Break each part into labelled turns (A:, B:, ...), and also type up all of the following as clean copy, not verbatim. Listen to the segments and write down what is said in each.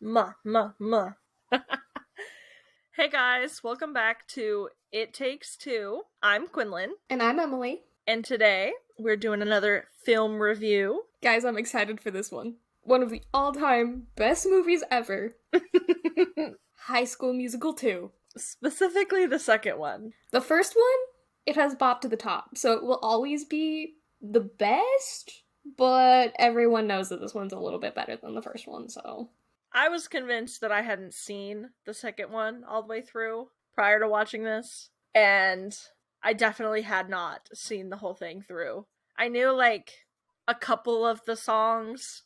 A: Muh, muh, muh. Hey guys, welcome back to It Takes Two. I'm Quinlan,
B: And I'm Emily.
A: and today we're doing another film review.
B: Guys, I'm excited for this one. One of the all time best movies ever, High School Musical 2.
A: Specifically the second one.
B: The first one, it has Bop to the Top, so it will always be the best, but everyone knows that this one's a little bit better than the first one, so.
A: I was convinced that I hadn't seen the second one all the way through prior to watching this, and I definitely had not seen the whole thing through. I knew like a couple of the songs,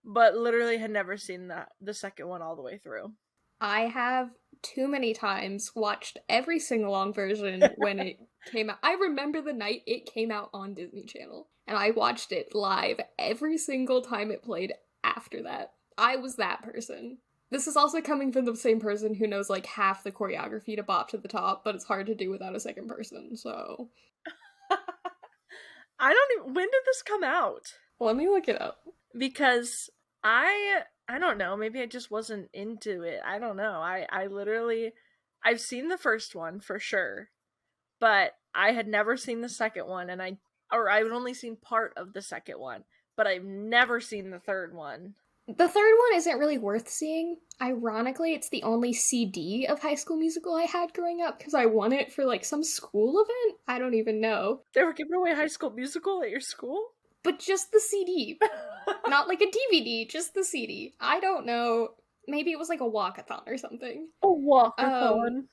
A: but literally had never seen the second one all the way through.
B: I have too many times watched every sing-along version when it came out. I remember the night it came out on Disney Channel, and I watched it live every single time it played after that. I was that person. This is also coming from the same person who knows like half the choreography to Bop to the Top, but it's hard to do without a second person, so.
A: I don't even. When did this come out?
B: Let me look it up.
A: Because I don't know, maybe I just wasn't into it. I don't know. I literally I've seen the first one for sure, but I had never seen the second one, and I've only seen part of the second one, but I've never seen the third one.
B: The third one isn't really worth seeing. Ironically, it's the only CD of High School Musical I had growing up because I won it for like some school event. I don't even know.
A: They were giving away High School Musical at your school?
B: But just the CD. Not like a DVD, just the CD. I don't know. Maybe it was like a walkathon or something.
A: A walkathon.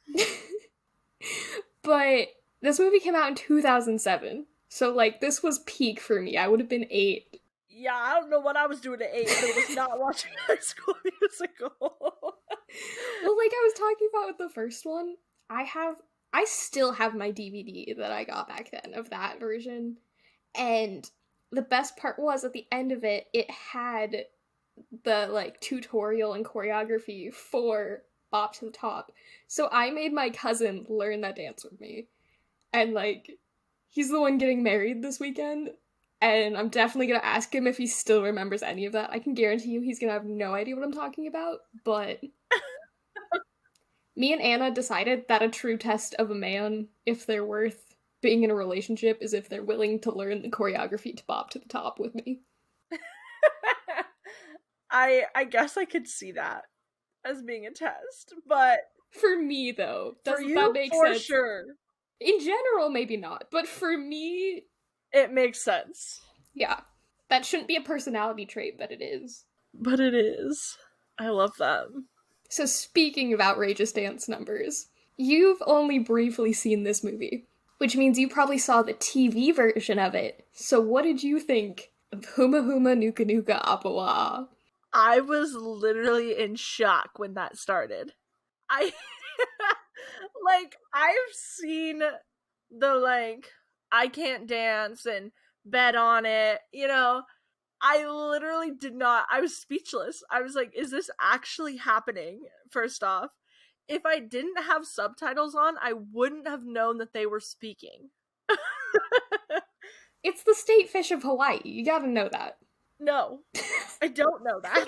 B: But this movie came out in 2007. So, like, this was peak for me. I would have been 8.
A: Yeah, I don't know what I was doing at 8, but it was not watching High School Musical.
B: Well, like I was talking about with the first one, I still have my DVD that I got back then of that version. And the best part was at the end of it, it had the like tutorial and choreography for Bop to the Top. So I made my cousin learn that dance with me. And like he's the one getting married this weekend. And I'm definitely gonna ask him if he still remembers any of that. I can guarantee you he's gonna have no idea what I'm talking about, but me and Anna decided that a true test of a man, if they're worth being in a relationship, is if they're willing to learn the choreography to Bop to the Top with me.
A: I guess I could see that as being a test, but
B: For me, though,
A: for
B: doesn't
A: you,
B: that make
A: for
B: sense?
A: sure,
B: In general, maybe not, but for me,
A: it makes sense.
B: yeah. That shouldn't be a personality trait, but it is.
A: But it is. I love that.
B: So speaking of outrageous dance numbers, you've only briefly seen this movie, which means you probably saw the TV version of it. So what did you think of Huma Huma Nuka Nuka Apawa?
A: I was literally in shock when that started. I like I've seen the like I can't dance and bet on it, you know. I literally did not. I was speechless. I was like, is this actually happening? First off, if I didn't have subtitles on, I wouldn't have known that they were speaking.
B: It's the state fish of Hawaii. You gotta know that.
A: No, I don't know that.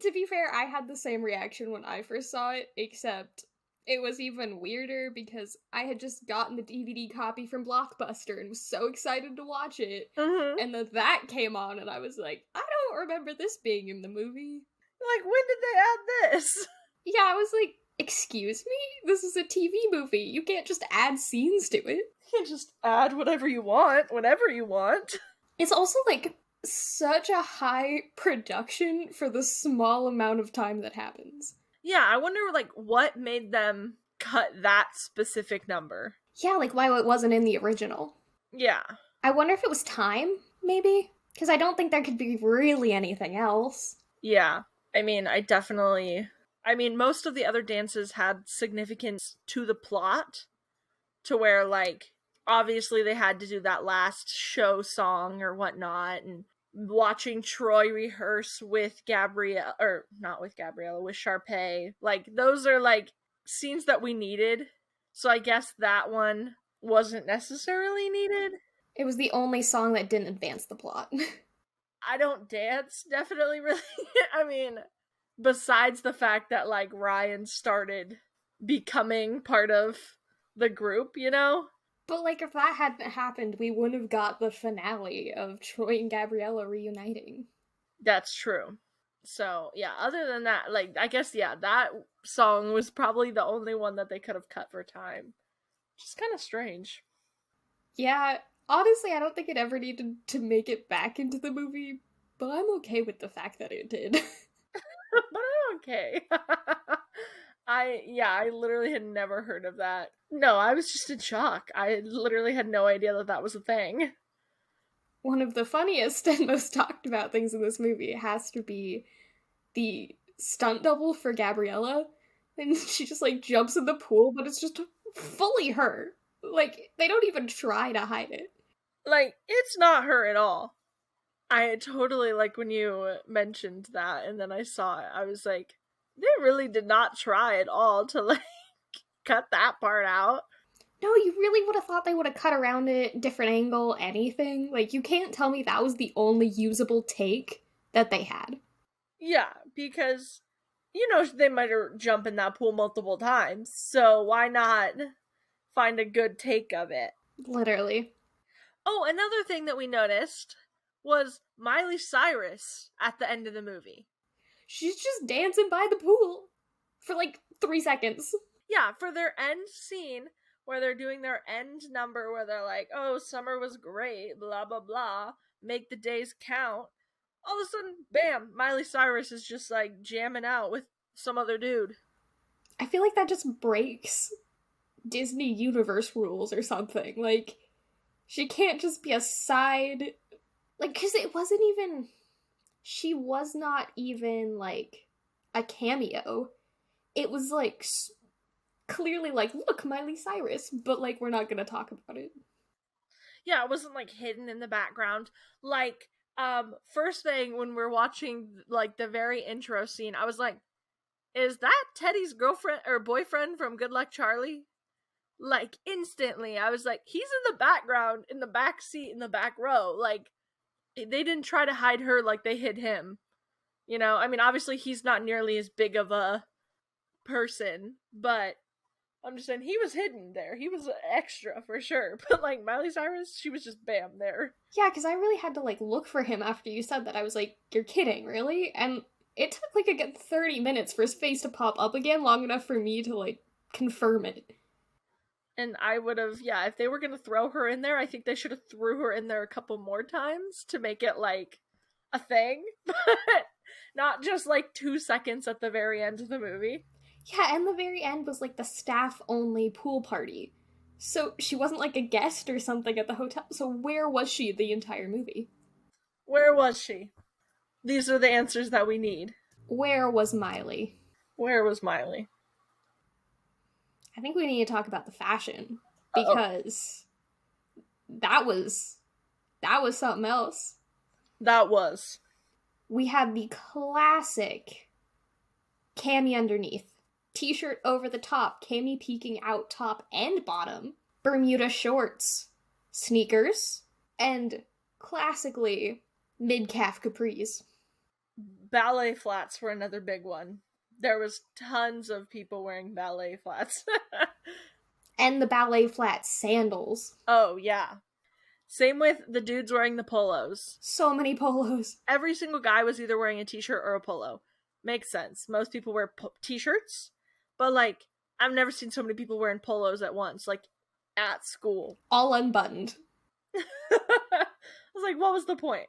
B: To be fair, I had the same reaction when I first saw it, except it was even weirder because I had just gotten the DVD copy from Blockbuster and was so excited to watch it.
A: Mm-hmm.
B: And then that came on, and I was like, I don't remember this being in the movie.
A: Like, when did they add this?
B: Yeah, I was like, excuse me? This is a TV movie. You can't just add scenes to it.
A: You can just add whatever you want, whenever you want.
B: It's also like such a high production for the small amount of time that happens.
A: Yeah, I wonder, like, what made them cut that specific number.
B: Yeah, like why it wasn't in the original.
A: Yeah.
B: I wonder if it was time, maybe? Because I don't think there could be really anything else.
A: Yeah. I mean, most of the other dances had significance to the plot, to where, like, obviously they had to do that last show song or whatnot, and watching Troy rehearse with Gabrielle, or not with Gabriella, with Sharpay, like, those are, like, scenes that we needed, so I guess that one wasn't necessarily needed.
B: It was the only song that didn't advance the plot.
A: I don't dance, definitely, really. I mean, besides the fact that, like, Ryan started becoming part of the group, you know?
B: But, like, if that hadn't happened, we wouldn't have got the finale of Troy and Gabriella reuniting.
A: That's true. So, yeah, other than that, like, I guess, yeah, that song was probably the only one that they could have cut for time. Which is kind of strange.
B: Yeah, honestly, I don't think it ever needed to make it back into the movie, but I'm okay with the fact that it did.
A: But I'm okay. I literally had never heard of that. No, I was just in shock. I literally had no idea that that was a thing.
B: One of the funniest and most talked about things in this movie has to be the stunt double for Gabriella. And she just, like, jumps in the pool, but it's just fully her. Like, they don't even try to hide it.
A: Like, it's not her at all. I totally, like, when you mentioned that and then I saw it, I was like, they really did not try at all to, like, cut that part out.
B: No, you really would have thought they would have cut around it, different angle, anything. Like, you can't tell me that was the only usable take that they had.
A: Yeah, because, you know, they might jump in that pool multiple times, so why not find a good take of it?
B: Literally.
A: Oh, another thing that we noticed was Miley Cyrus at the end of the movie.
B: She's just dancing by the pool for like 3 seconds.
A: Yeah, for their end scene where they're doing their end number where they're like, oh, summer was great, blah, blah, blah, make the days count. All of a sudden, bam, Miley Cyrus is just like jamming out with some other dude.
B: I feel like that just breaks Disney universe rules or something. Like, she can't just be a side. Like, because it wasn't even. She was not even like a cameo. It was like clearly like, look, Miley Cyrus, but like, we're not gonna talk about it.
A: Yeah, it wasn't like hidden in the background. Like, first thing when we're watching like the very intro scene, I was like, is that Teddy's girlfriend or boyfriend from Good Luck Charlie? Like, instantly, I was like, he's in the background, in the back seat, in the back row. Like, they didn't try to hide her like they hid him. You know, I mean, obviously he's not nearly as big of a person, but I'm just saying he was hidden there. He was extra for sure. But like Miley Cyrus, she was just bam there.
B: Yeah, because I really had to like look for him after you said that. I was like, you're kidding, really? And it took like a good 30 minutes for his face to pop up again, long enough for me to like confirm it.
A: And I would have, yeah, if they were going to throw her in there, I think they should have threw her in there a couple more times to make it like a thing. But not just like 2 seconds at the very end of the movie.
B: Yeah, and the very end was like the staff-only pool party. So she wasn't like a guest or something at the hotel. So where was she the entire movie?
A: Where was she? These are the answers that we need.
B: Where was Miley?
A: Where was Miley?
B: I think we need to talk about the fashion. Because that was something else.
A: That was.
B: We had the classic cami underneath. T-shirt over the top, cami peeking out top and bottom, Bermuda shorts, sneakers, and classically mid-calf capris.
A: Ballet flats were another big one. There was tons of people wearing ballet flats.
B: And the ballet flat sandals.
A: Oh, yeah. Same with the dudes wearing the polos.
B: So many polos.
A: Every single guy was either wearing a t-shirt or a polo. Makes sense. Most people wear t-shirts. But, like, I've never seen so many people wearing polos at once, like, at school.
B: All unbuttoned.
A: I was like, what was the point?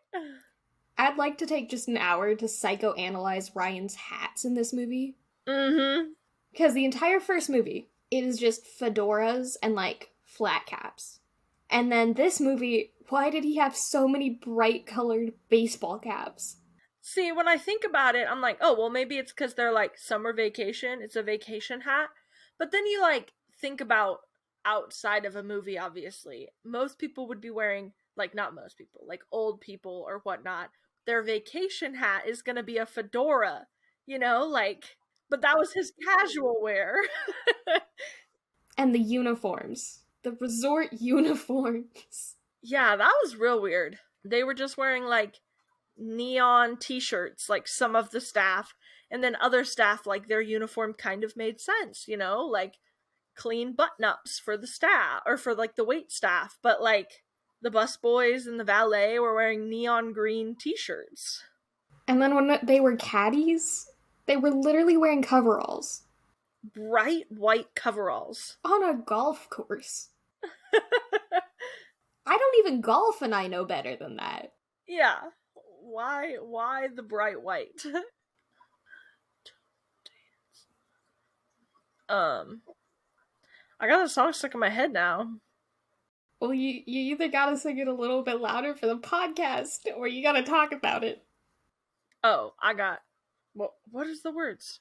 B: I'd like to take just an hour to psychoanalyze Ryan's hats in this movie.
A: Mm-hmm.
B: Because the entire first movie, it is just fedoras and, like, flat caps. And then this movie, why did he have so many bright-colored baseball caps?
A: See, when I think about it, I'm like, oh, well, maybe it's because they're, like, summer vacation. It's a vacation hat. But then you, like, think about outside of a movie, obviously. Most people would be wearing, like, not most people, like, old people or whatnot. Their vacation hat is gonna be a fedora, you know? Like, but that was his casual wear.
B: And the uniforms. The resort uniforms.
A: Yeah, that was real weird. They were just wearing, like, neon t-shirts, like some of the staff, And then other staff, like, their uniform kind of made sense, you know, like clean button-ups for the staff, or for, like, the wait staff. But, like, the bus boys and the valet were wearing neon green t-shirts.
B: And then when they were caddies, they were literally wearing coveralls.
A: Bright white coveralls.
B: On a golf course. I don't even golf and I know better than that.
A: Yeah. Why the bright white? I got a song stuck in my head now.
B: Well, you either gotta sing it a little bit louder for the podcast, or you gotta talk about it.
A: Oh, I got... What is the words?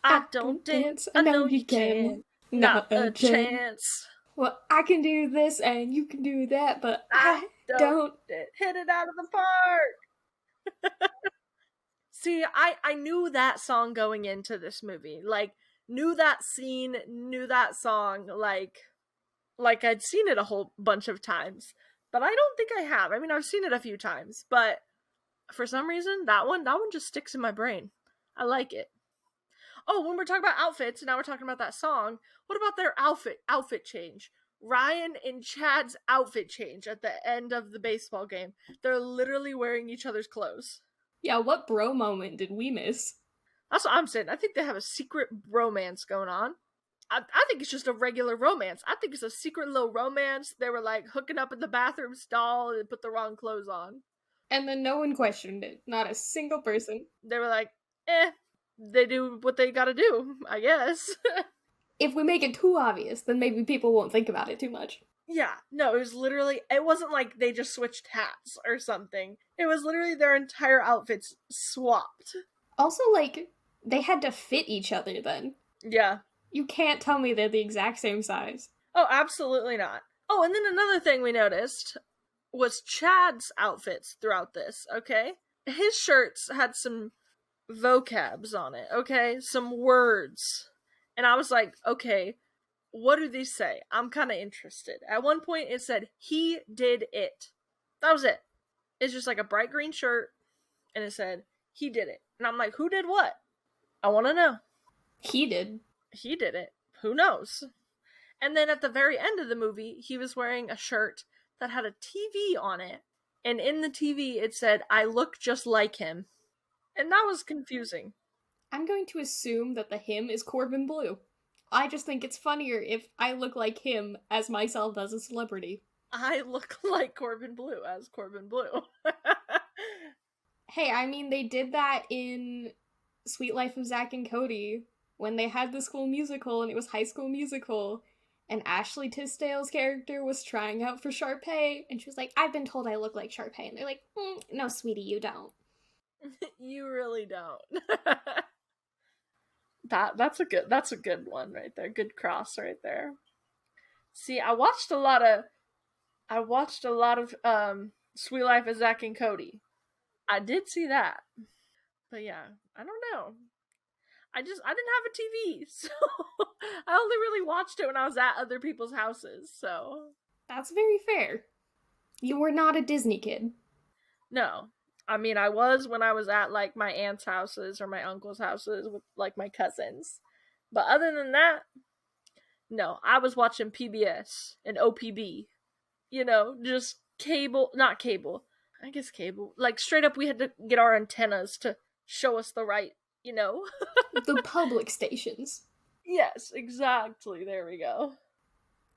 A: I don't dance, I know you can. Not a chance.
B: Well, I can do this and you can do that, but I don't
A: hit it out of the park. See, I knew that song going into this movie. Like, knew that scene, knew that song, like I'd seen it a whole bunch of times. But I don't think I have. I mean, I've seen it a few times, but for some reason, that one just sticks in my brain. I like it. Oh, when we're talking about outfits, and now we're talking about that song, what about their outfit change? Ryan and Chad's outfit change at the end of the baseball game. They're literally wearing each other's clothes.
B: Yeah, what bro moment did we miss?
A: That's what I'm saying. I think they have a secret romance going on. I think it's just a regular romance. I think it's a secret little romance. They were, like, hooking up in the bathroom stall and put the wrong clothes on.
B: And then no one questioned it. Not a single person.
A: They were like, they do what they gotta do, I guess.
B: If we make it too obvious, then maybe people won't think about it too much.
A: Yeah, no, it wasn't like they just switched hats or something. It was literally their entire outfits swapped.
B: Also, like, they had to fit each other then.
A: Yeah.
B: You can't tell me they're the exact same size.
A: Oh, absolutely not. Oh, and then another thing we noticed was Chad's outfits throughout this, okay? His shirts had some vocabs on it, okay? Some words. And I was like, okay, what do these say? I'm kind of interested. At one point it said, he did it. That was it. It's just like a bright green shirt, and it said, he did it. And I'm like, who did what? I want to know.
B: He did.
A: He did it. Who knows? And then at the very end of the movie, he was wearing a shirt that had a TV on it. And in the TV, it said, I look just like him. And that was confusing.
B: I'm going to assume that the him is Corbin Bleu. I just think it's funnier if I look like him as myself as a celebrity.
A: I look like Corbin Bleu as Corbin Bleu.
B: Hey, I mean, they did that in Sweet Life of Zack and Cody when they had the school musical and it was High School Musical. And Ashley Tisdale's character was trying out for Sharpay, and she was like, I've been told I look like Sharpay. And they're like, no, sweetie, you don't.
A: You really don't. That's a good one right there. Good cross right there. See, I watched a lot of Sweet Life of Zack and Cody. I did see that. But yeah, I don't know. I didn't have a TV, so I only really watched it when I was at other people's houses, so.
B: That's very fair. You were not a Disney kid.
A: No. I mean, I was when I was at, like, my aunt's houses or my uncle's houses with, like, my cousins. But other than that, no. I was watching PBS and OPB. You know, just cable, not cable. I guess cable. Like, straight up, we had to get our antennas to show us the right, you know?
B: The public stations.
A: Yes, exactly. There we go.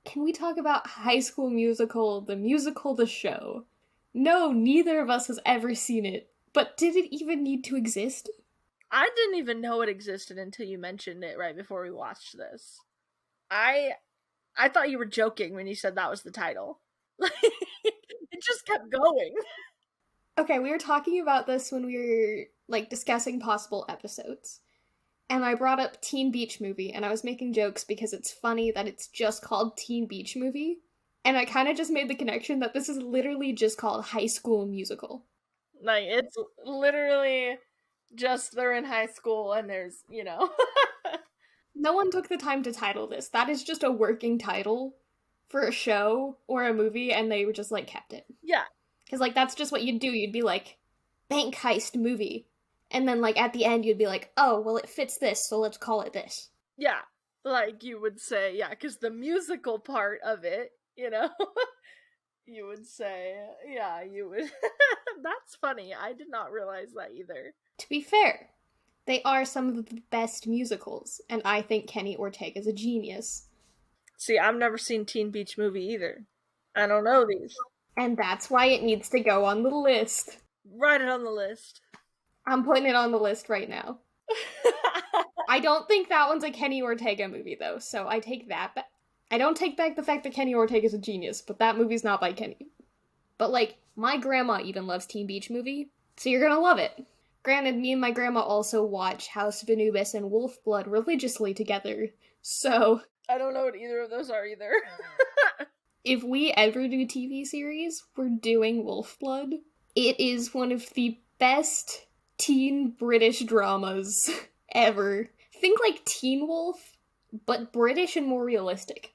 B: Can we talk about High School Musical, the show? No, neither of us has ever seen it. But did it even need to exist?
A: I didn't even know it existed until you mentioned it right before we watched this. I thought you were joking when you said that was the title. It just kept going.
B: Okay, we were talking about this when we were, like, discussing possible episodes. And I brought up Teen Beach Movie, and I was making jokes because it's funny that it's just called Teen Beach Movie. And I kind of just made the connection that this is literally just called High School Musical.
A: Like, it's literally just they're in high school and there's, you know.
B: No one took the time to title this. That is just a working title for a show or a movie, and they just, like, kept it.
A: Yeah.
B: Because, like, that's just what you'd do. You'd be like, bank heist movie. And then, like, at the end, you'd be like, oh, well, it fits this, so let's call it this.
A: Yeah, like you would say, yeah, because the musical part of it, you would say, yeah, you would. That's funny. I did not realize that either.
B: To be fair, they are some of the best musicals, and I think Kenny Ortega is a genius.
A: See, I've never seen Teen Beach Movie either. I don't know these.
B: And that's why it needs to go on the list.
A: Write it on the list.
B: I'm putting it on the list right now. I don't think that one's a Kenny Ortega movie, though, so I take that back. I don't take back the fact that Kenny Ortega is a genius, but that movie's not by Kenny. But, like, my grandma even loves Teen Beach Movie, so you're gonna love it. Granted, me and my grandma also watch House of Anubis and Wolf Blood religiously together, so...
A: I don't know what either of those are either.
B: If we ever do TV series, we're doing Wolf Blood. It is one of the best teen British dramas ever. Think like Teen Wolf, but British and more realistic.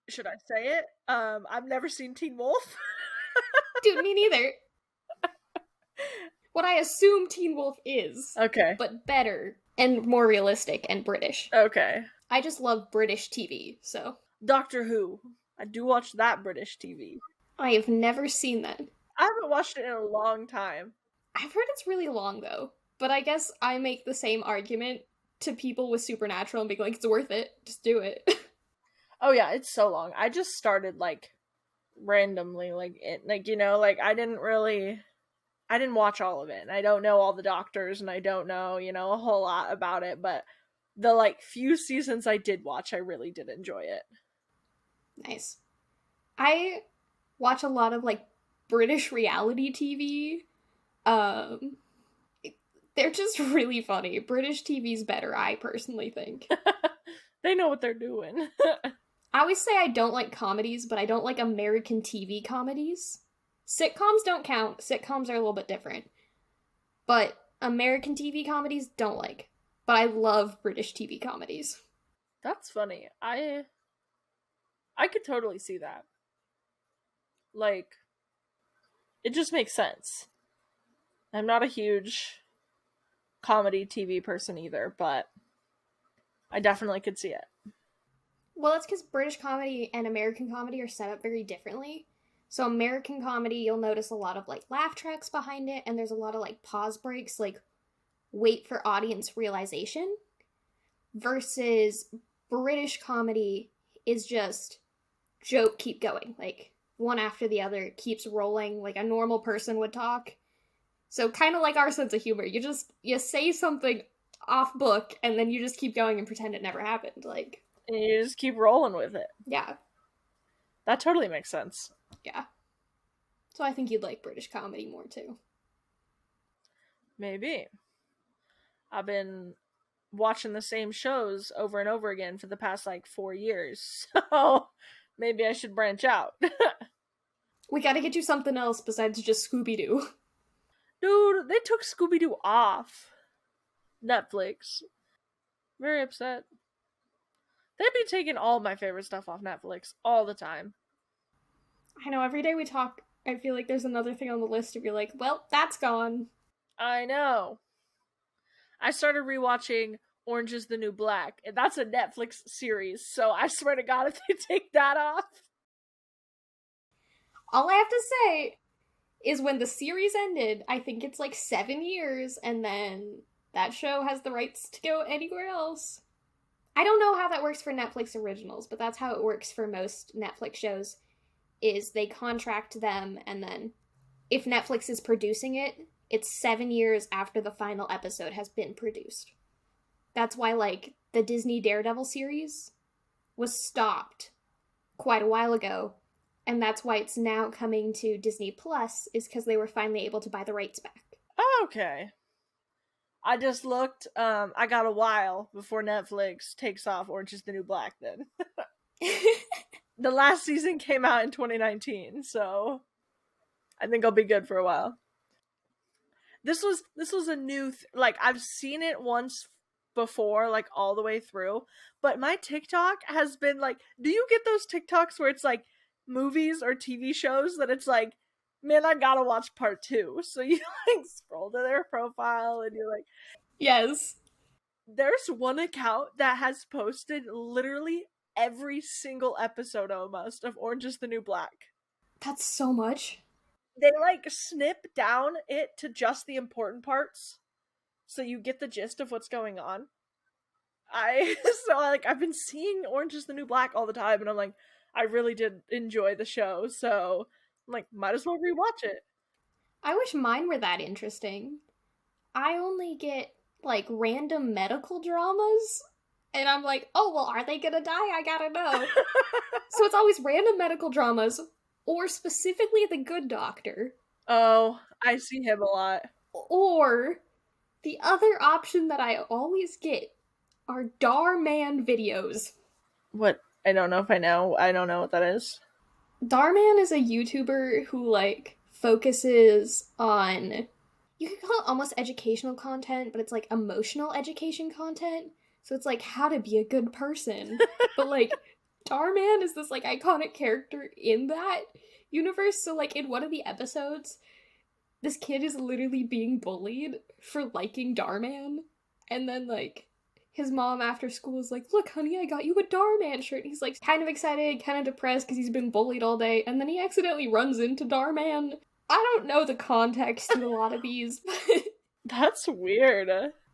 A: Should I say it? I've never seen Teen Wolf.
B: Dude, me neither. What I assume Teen Wolf is.
A: Okay.
B: But better and more realistic and British.
A: Okay.
B: I just love British TV, so.
A: Doctor Who. I do watch that British TV.
B: I have never seen that.
A: I haven't watched it in a long time.
B: I've heard it's really long, though. But I guess I make the same argument to people with Supernatural and be like, it's worth it. Just do it.
A: Oh yeah, it's so long. I just started, like, randomly, I didn't watch all of it, and I don't know all the doctors, and I don't know, a whole lot about it, but the, like, few seasons I did watch, I really did enjoy it.
B: Nice. I watch a lot of, like, British reality TV. They're just really funny. British TV's better, I personally think.
A: They know what they're doing.
B: I always say I don't like comedies, but I don't like American TV comedies. Sitcoms don't count. Sitcoms are a little bit different. But American TV comedies don't like. But I love British TV comedies.
A: That's funny. I could totally see that. Like, it just makes sense. I'm not a huge comedy TV person either, but I definitely could see it.
B: Well, that's because British comedy and American comedy are set up very differently. So American comedy, you'll notice a lot of, like, laugh tracks behind it, and there's a lot of, like, pause breaks, like, wait for audience realization. Versus British comedy is just joke, keep going. Like, one after the other keeps rolling like a normal person would talk. So kind of like our sense of humor. You say something off book, and then you just keep going and pretend it never happened. Like,
A: and you just keep rolling with it.
B: Yeah.
A: That totally makes sense.
B: Yeah. So I think you'd like British comedy more, too.
A: Maybe. I've been watching the same shows over and over again for the past, 4 years. So maybe I should branch out.
B: We gotta get you something else besides just Scooby-Doo.
A: Dude, they took Scooby-Doo off Netflix. Very upset. They'd be taking all my favorite stuff off Netflix all the time.
B: I know, every day we talk, I feel like there's another thing on the list of you're like, well, that's gone.
A: I know. I started rewatching Orange is the New Black, and that's a Netflix series, so I swear to God if they take that off.
B: All I have to say is when the series ended, I think it's 7 years, and then that show has the rights to go anywhere else. I don't know how that works for Netflix originals, but that's how it works for most Netflix shows, is they contract them, and then if Netflix is producing it, it's 7 years after the final episode has been produced. That's why, the Disney Daredevil series was stopped quite a while ago, and that's why it's now coming to Disney Plus, is because they were finally able to buy the rights back.
A: Oh, okay. I just looked, I got a while before Netflix takes off Orange is the New Black then. The last season came out in 2019, so I think I'll be good for a while. This was a new, I've seen it once before, all the way through, but my TikTok has been, do you get those TikToks where it's, movies or TV shows that it's, man, I gotta watch part 2. So you like scroll to their profile and you're like,
B: Yes.
A: there's one account that has posted literally every single episode almost of Orange is the New Black.
B: That's so much.
A: They like snip down it to just the important parts so you get the gist of what's going on. I've been seeing Orange is the New Black all the time, and I'm like, I really did enjoy the show, so I'm like, might as well rewatch it.
B: I wish mine were that interesting. I only get like random medical dramas, and I'm like, oh well, are they gonna die? I gotta know. So it's always random medical dramas, or specifically The Good Doctor,
A: Oh, I see him a lot.
B: or the other option that I always get are Dar Man videos.
A: What? I don't know if I know. I don't know what that is.
B: Darman is a YouTuber who like focuses on, you could call it almost educational content, but it's like emotional education content. So it's like how to be a good person. But like Darman is this like iconic character in that universe. So like in one of the episodes, this kid is literally being bullied for liking Darman. And then like his mom after school is like, look, honey, I got you a Darman shirt. And he's like kind of excited, kind of depressed because he's been bullied all day. And then he accidentally runs into Darman. I don't know the context to a lot of these, but
A: That's weird.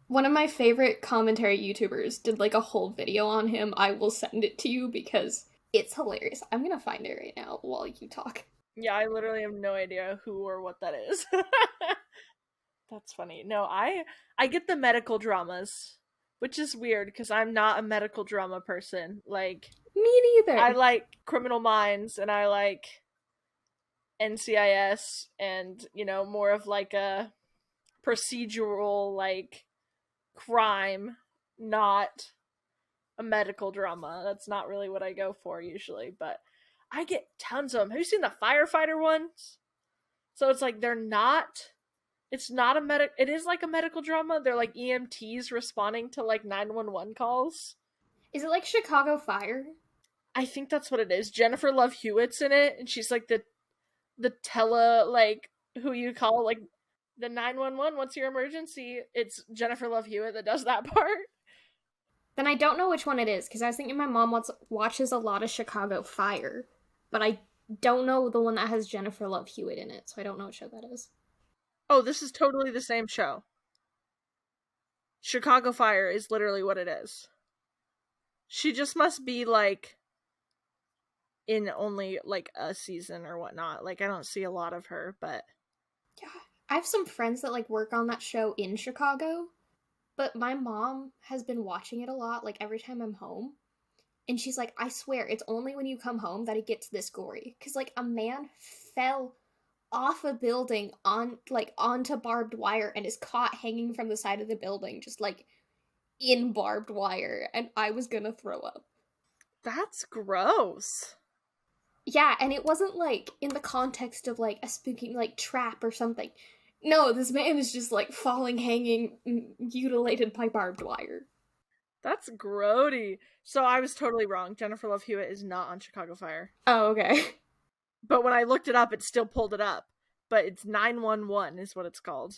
B: one of my favorite commentary YouTubers did like a whole video on him. I will send it to you because it's hilarious. I'm gonna find it right now while you talk.
A: Yeah, I literally have no idea who or what that is. That's funny. No, I get the medical dramas, which is weird because I'm not a medical drama person. Like,
B: Me neither.
A: I like Criminal Minds and I like NCIS and, more of like a procedural, like, crime, not a medical drama. That's not really what I go for usually, but I get tons of them. Have you seen the firefighter ones? So it's like it's not it is like a medical drama. They're like EMTs responding to like 911 calls.
B: Is it like Chicago Fire?
A: I think that's what it is. Jennifer Love Hewitt's in it, and she's like the like who you call like the 911. What's your emergency? It's Jennifer Love Hewitt that does that part.
B: Then I don't know which one it is because I was thinking my mom watches a lot of Chicago Fire, but I don't know the one that has Jennifer Love Hewitt in it, so I don't know what show that is.
A: Oh, this is totally the same show. Chicago Fire is literally what it is. She just must be like in only like a season or whatnot. Like I don't see a lot of her, but
B: yeah, I have some friends that like work on that show in Chicago, but my mom has been watching it a lot, like every time I'm home. And she's like, I swear, it's only when you come home that it gets this gory. Because, like, a man fell off a building onto barbed wire and is caught hanging from the side of the building, just, like, in barbed wire. And I was gonna throw up.
A: That's gross.
B: Yeah, and it wasn't, like, in the context of, like, a spooky, like, trap or something. No, this man is just, like, falling, hanging, mutilated by barbed wire.
A: That's grody. So I was totally wrong. Jennifer Love Hewitt is not on Chicago Fire.
B: Oh, okay.
A: But when I looked it up, it still pulled it up. But it's 911 is what it's called.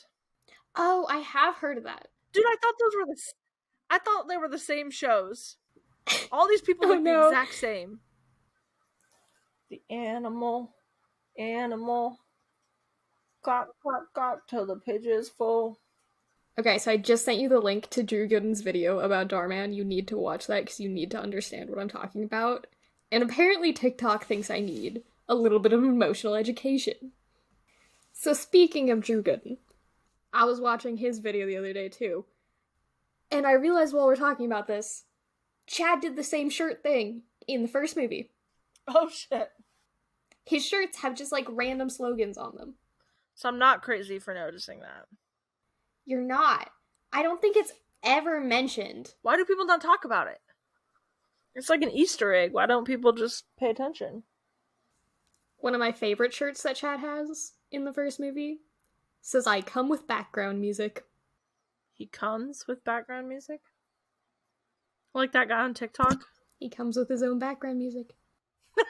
B: Oh, I have heard of that.
A: Dude, I thought they were the same shows. All these people look the exact same. The animal. Clock, clock, clock till the page is full.
B: Okay, so I just sent you the link to Drew Gooden's video about Darman. You need to watch that because you need to understand what I'm talking about. And apparently TikTok thinks I need a little bit of emotional education. So speaking of Drew Gooden, I was watching his video the other day too. And I realized while we're talking about this, Chad did the same shirt thing in the first movie.
A: Oh shit.
B: His shirts have just like random slogans on them.
A: So I'm not crazy for noticing that.
B: You're not. I don't think it's ever mentioned.
A: Why do people not talk about it? It's like an Easter egg. Why don't people just pay attention?
B: One of my favorite shirts that Chad has in the first movie says, I come with background music.
A: He comes with background music? Like that guy on TikTok?
B: He comes with his own background music.
A: You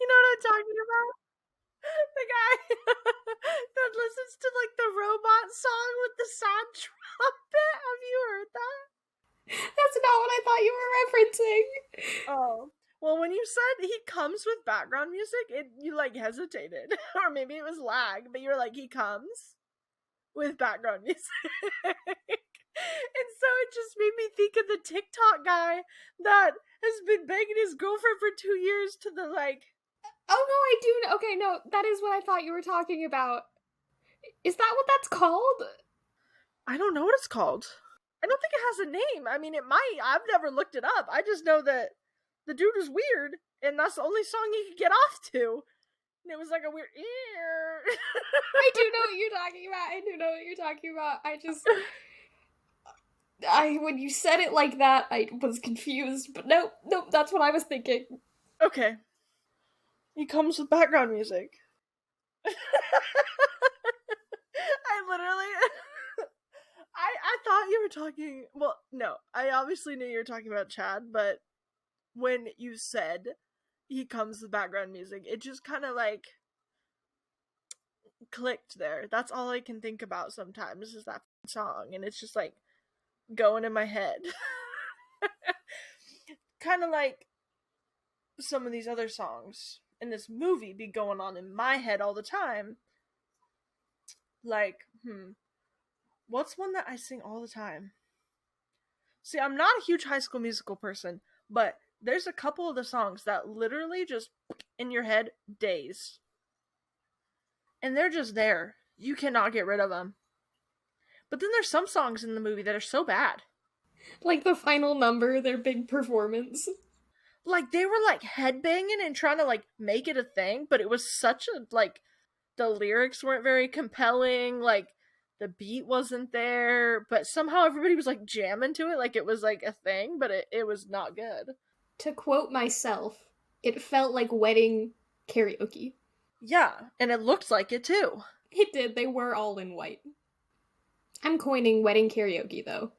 A: know what I'm talking about? The guy that listens to like the robot song with the sad trumpet. Have you heard that?
B: That's not what I thought you were referencing.
A: Oh. Well, when you said he comes with background music, you like hesitated. Or maybe it was lag, but you were like, he comes with background music. And so it just made me think of the TikTok guy that has been begging his girlfriend for 2 years to the like.
B: Oh no, I do know. Okay, no, that is what I thought you were talking about. Is that what that's called?
A: I don't know what it's called. I don't think it has a name. I mean, it might. I've never looked it up. I just know that the dude was weird, and that's the only song he could get off to. And it was like a weird.
B: I do know what you're talking about. I do know what you're talking about. When you said it like that, I was confused. But nope, that's what I was thinking.
A: Okay. He comes with background music. I literally. I thought you were talking. Well, no. I obviously knew you were talking about Chad, but when you said he comes with background music, it just kind of like clicked there. That's all I can think about sometimes is that song, and it's just like going in my head. Kind of like some of these other songs in this movie be going on in my head all the time. Like, what's one that I sing all the time? See, I'm not a huge High School Musical person, but there's a couple of the songs that literally just in your head days. And they're just there. You cannot get rid of them. But then there's some songs in the movie that are so bad.
B: Like the final number, their big performance.
A: Like, they were like headbanging and trying to like make it a thing, but it was such a like, the lyrics weren't very compelling, like the beat wasn't there, but somehow everybody was like jamming to it like it was like a thing, but it was not good.
B: To quote myself, it felt like wedding karaoke.
A: Yeah, and it looked like it too.
B: It did, they were all in white. I'm coining wedding karaoke though.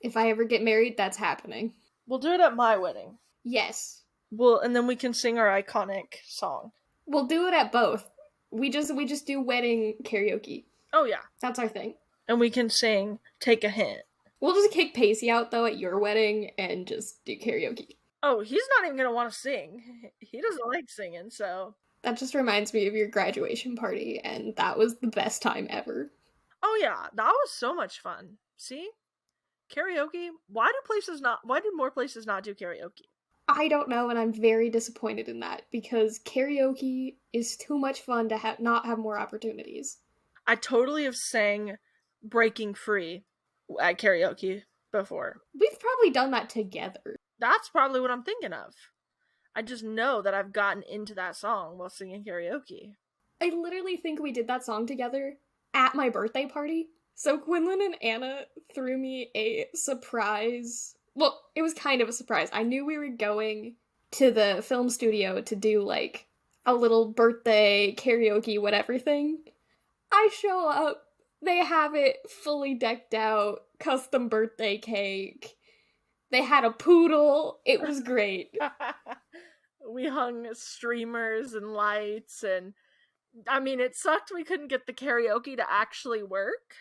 B: If I ever get married, that's happening.
A: We'll do it at my wedding.
B: Yes.
A: And then we can sing our iconic song.
B: We'll do it at both. We just do wedding karaoke.
A: Oh yeah.
B: That's our thing.
A: And we can sing Take a Hint.
B: We'll just kick Pacey out though at your wedding and just do karaoke.
A: Oh, he's not even gonna want to sing. He doesn't like singing, so.
B: That just reminds me of your graduation party, and that was the best time ever.
A: Oh yeah, that was so much fun. See? Karaoke? Why do more places not do karaoke?
B: I don't know, and I'm very disappointed in that, because karaoke is too much fun to not have more opportunities.
A: I totally have sang Breaking Free at karaoke before.
B: We've probably done that together.
A: That's probably what I'm thinking of. I just know that I've gotten into that song while singing karaoke.
B: I literally think we did that song together at my birthday party. So Quinlan and Anna threw me a surprise. Well, it was kind of a surprise. I knew we were going to the film studio to do like a little birthday karaoke whatever thing. I show up, they have it fully decked out, custom birthday cake. They had a poodle. It was great.
A: We hung streamers and lights, and I mean, it sucked we couldn't get the karaoke to actually work.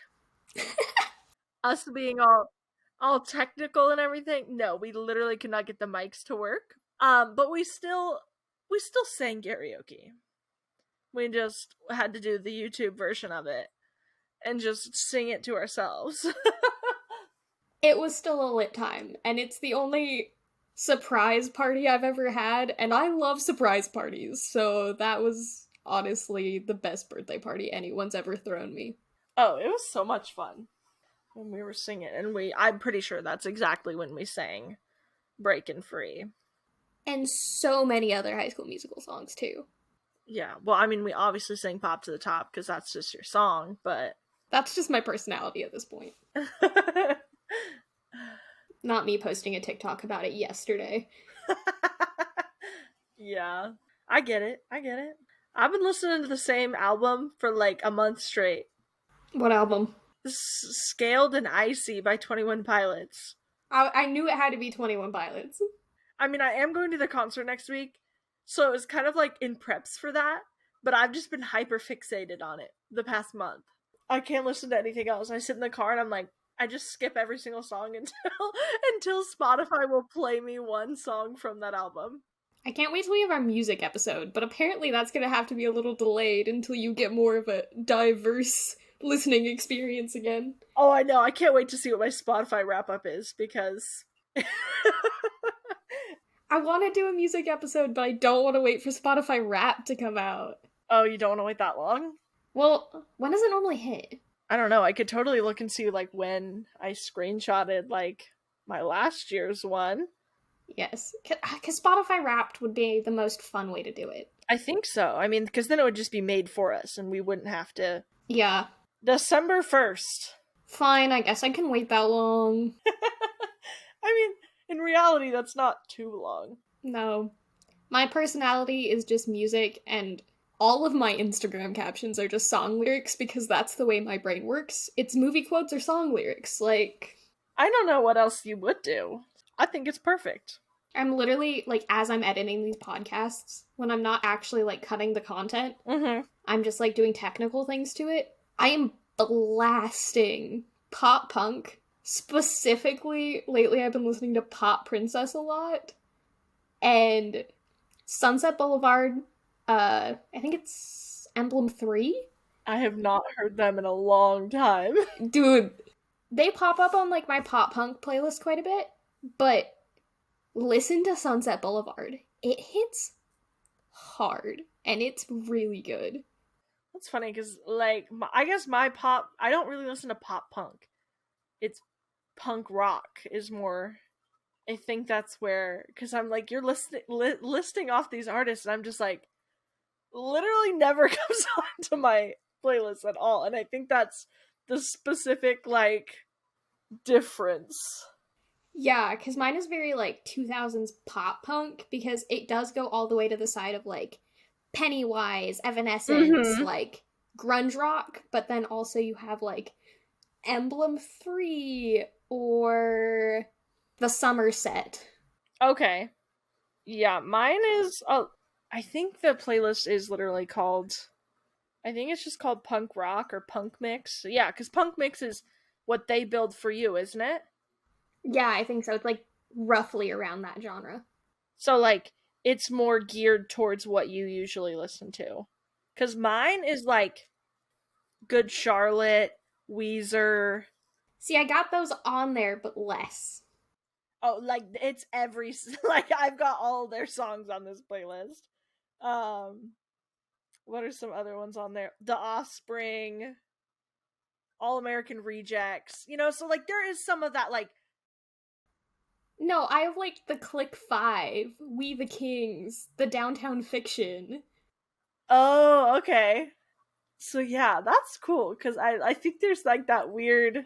A: Us being all technical and everything. No, we literally could not get the mics to work. But we still sang karaoke. We just had to do the YouTube version of it and just sing it to ourselves.
B: It was still a lit time, and it's the only surprise party I've ever had, and I love surprise parties, so that was honestly the best birthday party anyone's ever thrown me.
A: Oh, it was so much fun when we were singing, and I'm pretty sure that's exactly when we sang Breakin' Free.
B: And so many other High School Musical songs, too.
A: Yeah, well, I mean, we obviously sang Pop to the Top, because that's just your song, but...
B: That's just my personality at this point. Not me posting a TikTok about it yesterday.
A: Yeah, I get it. I've been listening to the same album for like a month straight.
B: What album?
A: Scaled and Icy by 21 Pilots.
B: I knew it had to be 21 Pilots.
A: I mean, I am going to the concert next week, so it was kind of like in preps for that, but I've just been hyper fixated on it the past month. I can't listen to anything else. I sit in the car and I'm like, I just skip every single song until Spotify will play me one song from that album.
B: I can't wait till we have our music episode, but apparently that's gonna have to be a little delayed until you get more of a diverse listening experience again.
A: Oh, I know. I can't wait to see what my Spotify wrap up is because
B: I want to do a music episode, but I don't want to wait for Spotify Wrap to come out.
A: Oh, you don't want to wait that long?
B: Well, when does it normally hit?
A: I don't know. I could totally look and see like when I screenshotted like my last year's one.
B: Yes, because Spotify Wrapped would be the most fun way to do it.
A: I think so. I mean, because then it would just be made for us and we wouldn't have to.
B: Yeah.
A: December 1st.
B: Fine, I guess I can wait that long.
A: I mean, in reality, that's not too long.
B: No. My personality is just music, and all of my Instagram captions are just song lyrics because that's the way my brain works. It's movie quotes or song lyrics. Like,
A: I don't know what else you would do. I think it's perfect.
B: I'm literally, like, as I'm editing these podcasts, when I'm not actually, like, cutting the content, I'm just, like, doing technical things to it. I am blasting pop punk. Specifically, lately I've been listening to Pop Princess a lot. And Sunset Boulevard, I think it's Emblem 3?
A: I have not heard them in a long time.
B: Dude, they pop up on, like, my pop punk playlist quite a bit, but listen to Sunset Boulevard. It hits hard, and it's really good.
A: That's funny, because, like, I guess my pop... I don't really listen to pop punk. It's punk rock is more... I think that's where... Because I'm like, you're listing off these artists, and I'm just like... Literally never comes onto my playlist at all. And I think that's the specific, like, difference.
B: Yeah, because mine is very, like, 2000s pop punk, because it does go all the way to the side of, like, Pennywise, Evanescence, like, grunge rock, but then also you have, like, Emblem 3, or the Somerset.
A: Okay. Yeah, mine is... I think the playlist is literally called... I think it's just called Punk Rock or Punk Mix. Yeah, because Punk Mix is what they build for you, isn't it?
B: Yeah, I think so. It's, like, roughly around that genre.
A: So, like, it's more geared towards what you usually listen to. Because mine is, like, Good Charlotte, Weezer.
B: See, I got those on there, but less.
A: Oh, like, it's every... Like, I've got all their songs on this playlist. What are some other ones on there? The Offspring, All American Rejects. You know, so, like, there is some of that, like...
B: No, I have, like, the Click 5, We the Kings, the Downtown Fiction.
A: Oh, okay. So, yeah, that's cool, because I think there's, like, that weird...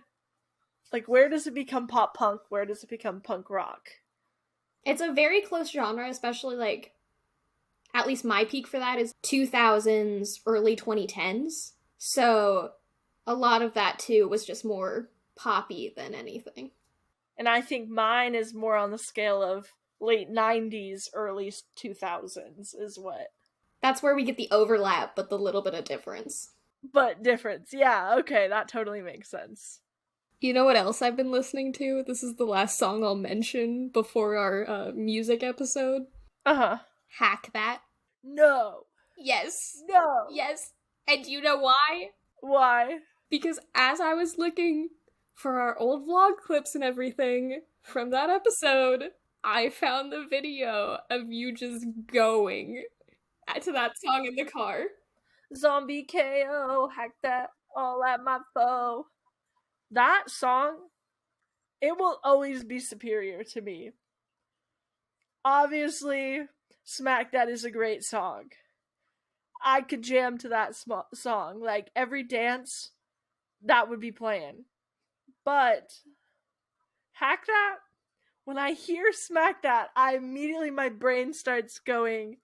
A: Like, where does it become pop punk? Where does it become punk rock?
B: It's a very close genre, especially, like, at least my peak for that is 2000s, early 2010s. So, a lot of that, too, was just more poppy than anything.
A: And I think mine is more on the scale of late 90s, early 2000s is what.
B: That's where we get the overlap, but the little bit of difference.
A: But difference, yeah, okay, that totally makes sense.
B: You know what else I've been listening to? This is the last song I'll mention before our music episode.
A: Uh-huh.
B: Hack That.
A: No.
B: Yes.
A: No.
B: Yes. And do you know why?
A: Why?
B: Because as I was looking for our old vlog clips and everything from that episode, I found the video of you just going to that song in the car.
A: Zombie KO, hack that, all at my foe. That song, it will always be superior to me. Obviously, Smack That is a great song. I could jam to that song. Like, every dance, that would be playing. But, Hack That, when I hear Smack That, my brain starts going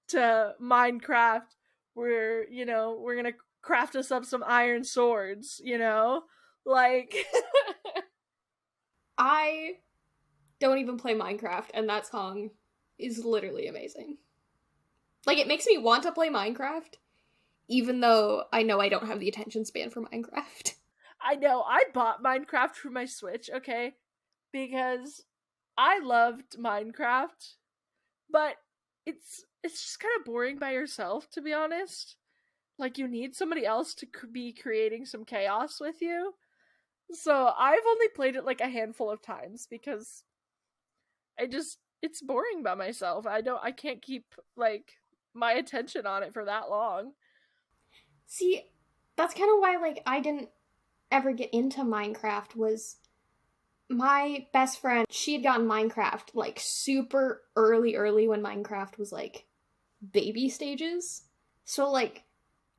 A: to Minecraft, where, you know, we're gonna craft us up some iron swords, you know? Like...
B: I don't even play Minecraft, and that song is literally amazing. Like, it makes me want to play Minecraft, even though I know I don't have the attention span for Minecraft.
A: I know, I bought Minecraft for my Switch, okay? Because I loved Minecraft, but it's just kind of boring by yourself, to be honest. Like, you need somebody else to be creating some chaos with you. So I've only played it like a handful of times because it's boring by myself. I can't keep like my attention on it for that long.
B: See, that's kind of why like I didn't ever get into Minecraft. Was my best friend, she had gotten Minecraft like super early when Minecraft was like baby stages. So like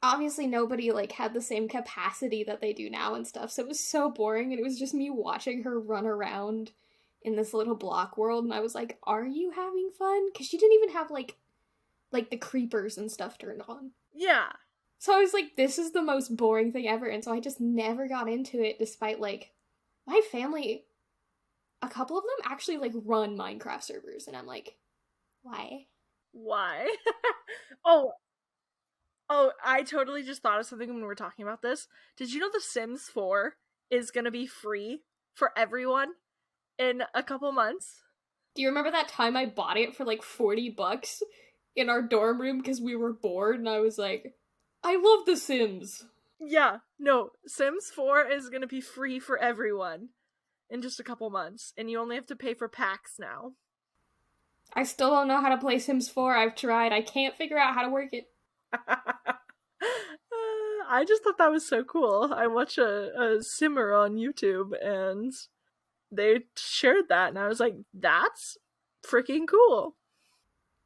B: obviously nobody like had the same capacity that they do now and stuff. So it was so boring and it was just me watching her run around in this little block world and I was like, "Are you having fun?" Cuz she didn't even have like the creepers and stuff turned on.
A: Yeah.
B: So I was like, this is the most boring thing ever. And so I just never got into it despite like my family, a couple of them actually like run Minecraft servers and I'm like, why?
A: Why? oh, oh, I totally just thought of something when we were talking about this. Did you know The Sims 4 is going to be free for everyone in a couple months?
B: Do you remember that time I bought it for like $40 in our dorm room because we were bored and I was like, I love The Sims.
A: Yeah, no, Sims 4 is going to be free for everyone in just a couple months, and you only have to pay for packs now.
B: I still don't know how to play Sims 4. I've tried. I can't figure out how to work it.
A: I just thought that was so cool. I watched a simmer on YouTube, and they shared that, and I was like, that's freaking cool.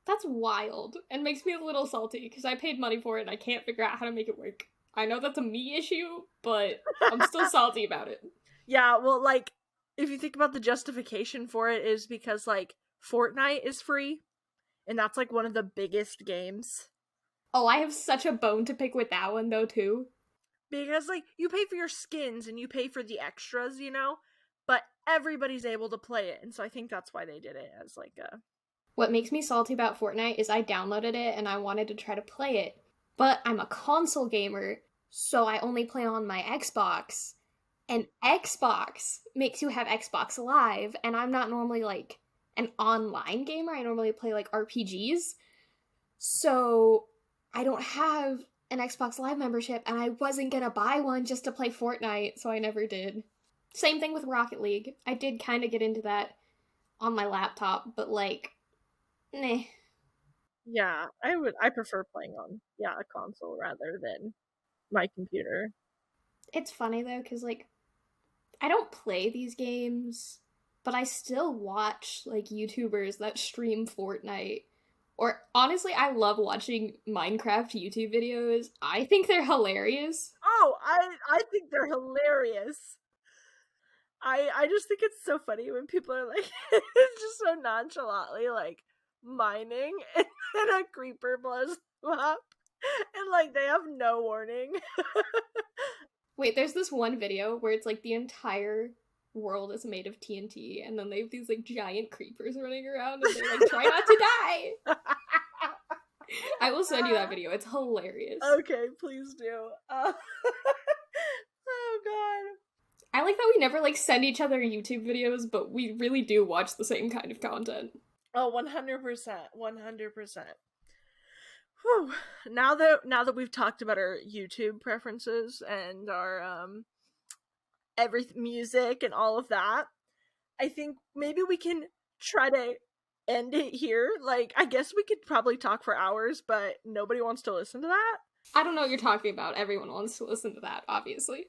B: That's wild and makes me a little salty because I paid money for it and I can't figure out how to make it work. I know that's a me issue, but I'm still salty about it.
A: Yeah, well, like, if you think about the justification for it is because, like, Fortnite is free, and that's, like, one of the biggest games.
B: Oh, I have such a bone to pick with that one, though, too.
A: Because, like, you pay for your skins and you pay for the extras, you know? But everybody's able to play it, and so I think that's why they did it as, like, a...
B: What makes me salty about Fortnite is I downloaded it and I wanted to try to play it, but I'm a console gamer, so I only play on my Xbox. And Xbox makes you have Xbox Live, and I'm not normally like an online gamer. I normally play like RPGs. So I don't have an Xbox Live membership, and I wasn't gonna buy one just to play Fortnite, so I never did. Same thing with Rocket League. I did kind of get into that on my laptop, but like, nah.
A: Yeah, I prefer playing on, a console rather than my computer.
B: It's funny though, because like, I don't play these games, but I still watch like YouTubers that stream Fortnite. Or honestly, I love watching Minecraft YouTube videos. I think they're hilarious.
A: Oh, I think they're hilarious. I just think it's so funny when people are like it's just so nonchalantly like mining and then a creeper blows them up and like they have no warning.
B: Wait, there's this one video where it's like the entire world is made of TNT, and then they have these like giant creepers running around, and they're like, try not to die. I will send you that video. It's hilarious.
A: Okay, please do. Oh god.
B: I like that we never like send each other YouTube videos, but we really do watch the same kind of content.
A: Oh, 100%. 100%. Whew. Now that we've talked about our YouTube preferences and our every music and all of that, I think maybe we can try to end it here. Like, I guess we could probably talk for hours, but nobody wants to listen to that.
B: I don't know what you're talking about. Everyone wants to listen to that, obviously.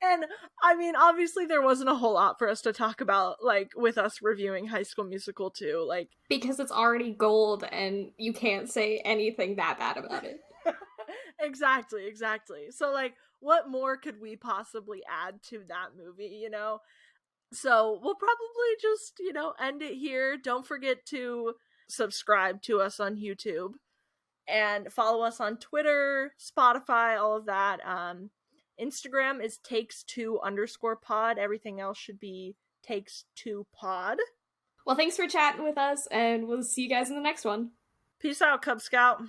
A: And I mean, obviously there wasn't a whole lot for us to talk about, like, with us reviewing High School Musical 2, like...
B: Because it's already gold, and you can't say anything that bad about it.
A: Exactly. So, like, what more could we possibly add to that movie, you know? So, we'll probably just, end it here. Don't forget to subscribe to us on YouTube. And follow us on Twitter, Spotify, all of that. Instagram is takes2_pod. Everything else should be takes2pod.
B: Well, thanks for chatting with us, and we'll see you guys in the next one.
A: Peace out, Cub Scout.